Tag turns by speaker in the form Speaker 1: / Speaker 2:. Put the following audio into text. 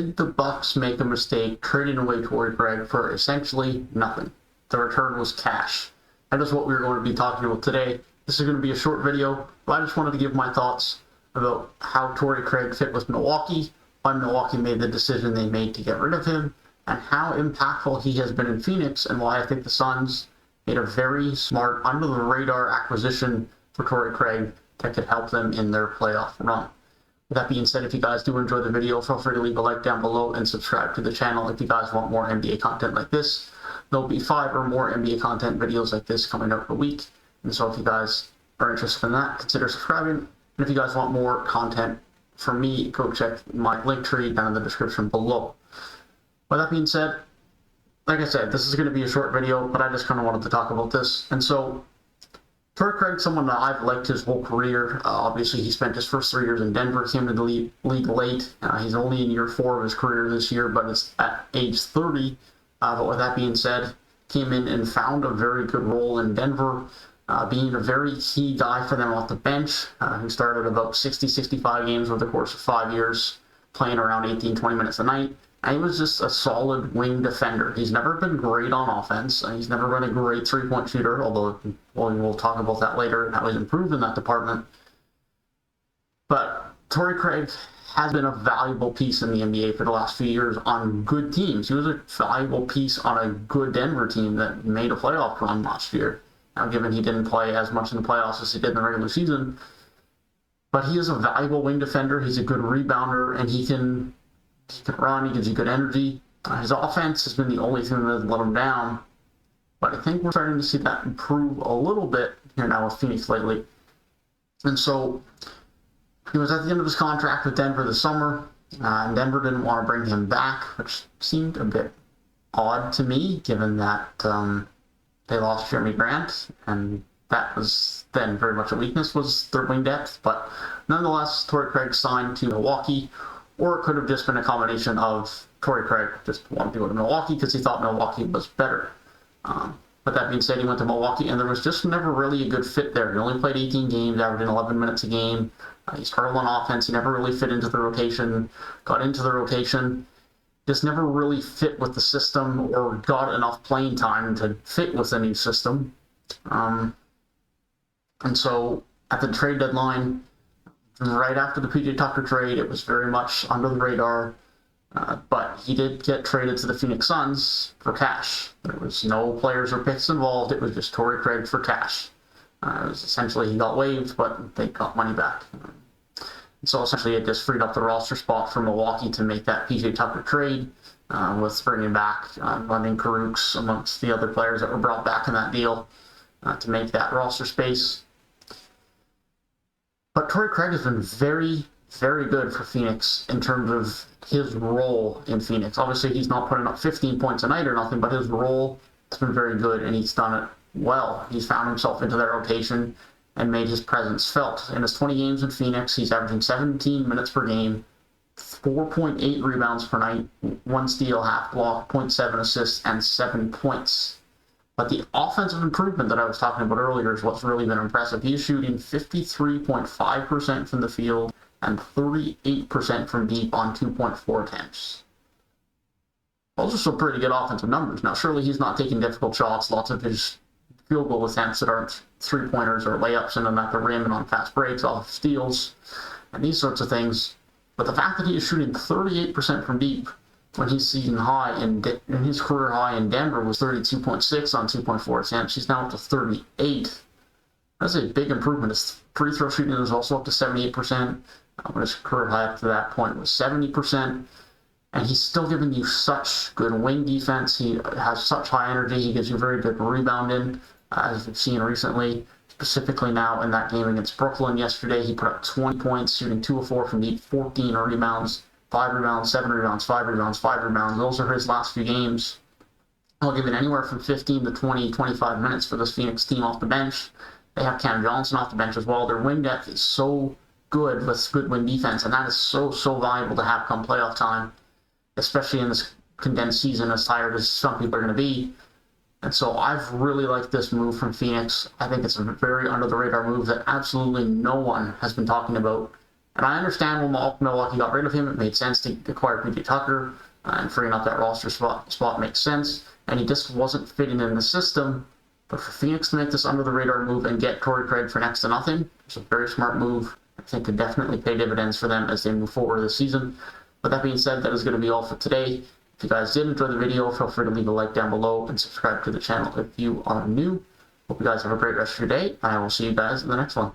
Speaker 1: did the Bucks make a mistake trading away Torrey Craig for essentially nothing? The return was cash. That is what we're going to be talking about today. This is going to be a short video, but I just wanted to give my thoughts about how Torrey Craig fit with Milwaukee, why Milwaukee made the decision they made to get rid of him, and how impactful he has been in Phoenix, and why I think the Suns made a very smart, under-the-radar acquisition for Torrey Craig that could help them in their playoff run. With that being said, if you guys do enjoy the video, feel free to leave a like down below and subscribe to the channel if you guys want more NBA content like this. There'll be 5 or more NBA content videos like this coming out per week, and so if you guys are interested in that, consider subscribing. And if you guys want more content from me, go check my link tree down in the description below. With that being said, like I said, this is going to be a short video, but I just kind of wanted to talk about this. And so, Torrey Craig, someone that I've liked his whole career. Obviously, he spent his first 3 years in Denver, came to the league late. He's only in year 4 of his career this year, but it's at age 30. But with that being said, came in and found a very good role in Denver, being a very key guy for them off the bench, who started about 60-65 games over the course of 5 years, playing around 18-20 minutes a night. And he was just a solid wing defender. He's never been great on offense. He's never been a great three-point shooter, although we'll talk about that later and how he's improved in that department. But Torrey Craig has been a valuable piece in the NBA for the last few years on good teams. He was a valuable piece on a good Denver team that made a playoff run last year. Now, given he didn't play as much in the playoffs as he did in the regular season, but he is a valuable wing defender. He's a good rebounder, and he can run, he gives you good energy. His offense has been the only thing that has let him down, but I think we're starting to see that improve a little bit here now with Phoenix lately. And so he was at the end of his contract with Denver this summer, and Denver didn't want to bring him back, which seemed a bit odd to me, given that they lost Jeremy Grant, and that was then very much a weakness, was their wing depth. But nonetheless, Torrey Craig signed to Milwaukee. Or it could have just been a combination of Torrey Craig just wanted to go to Milwaukee because he thought Milwaukee was better. But that being said, he went to Milwaukee, and there was just never really a good fit there. He only played 18 games, averaging 11 minutes a game. He struggled on offense. He never really fit into the rotation, got into the rotation, just never really fit with the system or got enough playing time to fit with the new system. And so at the trade deadline, right after the PJ Tucker trade, it was very much under the radar, but he did get traded to the Phoenix Suns for cash. There was no players or picks involved. It was just Torrey Craig for cash. It was essentially he got waived, but they got money back. So essentially it just freed up the roster spot for Milwaukee to make that PJ Tucker trade, with bringing back London Karooks amongst the other players that were brought back in that deal to make that roster space. But Torrey Craig has been very, very good for Phoenix in terms of his role in Phoenix. Obviously, he's not putting up 15 points a night or nothing, but his role has been very good, and he's done it well. He's found himself into that rotation and made his presence felt. In his 20 games in Phoenix, he's averaging 17 minutes per game, 4.8 rebounds per night, 1 steal, half block, 0.7 assists, and 7 points. But the offensive improvement that I was talking about earlier is what's really been impressive. He's shooting 53.5% from the field and 38% from deep on 2.4 attempts. Those are some pretty good offensive numbers. Now, surely he's not taking difficult shots. Lots of his field goal attempts that aren't three-pointers or layups in and at the rim and on fast breaks off steals and these sorts of things. But the fact that he is shooting 38% from deep when his season high in his career high in Denver was 32.6 on 2.4 attempts. He's now up to 38. That's a big improvement. His free throw shooting is also up to 78%. When his career high up to that point was 70%. And he's still giving you such good wing defense. He has such high energy. He gives you very good rebounding, as we've seen recently. Specifically now in that game against Brooklyn yesterday, he put up 20 points, shooting 2 of 4 from deep, 14 rebounds. 5 rebounds, 7 rebounds, 5 rebounds, 5 rebounds. Those are his last few games. He'll give it anywhere from 15 to 20, 25 minutes for this Phoenix team off the bench. They have Cam Johnson off the bench as well. Their wing depth is so good with good wing defense, and that is so valuable to have come playoff time, especially in this condensed season, as tired as some people are going to be. And so I've really liked this move from Phoenix. I think it's a very under-the-radar move that absolutely no one has been talking about And I understand when Milwaukee got rid of him, it made sense to acquire PJ Tucker, and freeing up that roster spot makes sense. And he just wasn't fitting in the system. But for Phoenix to make this under-the-radar move and get Torrey Craig for next to nothing, it's a very smart move. I think could definitely pay dividends for them as they move forward this season. But that being said, that is going to be all for today. If you guys did enjoy the video, feel free to leave a like down below and subscribe to the channel if you are new. Hope you guys have a great rest of your day, and I will see you guys in the next one.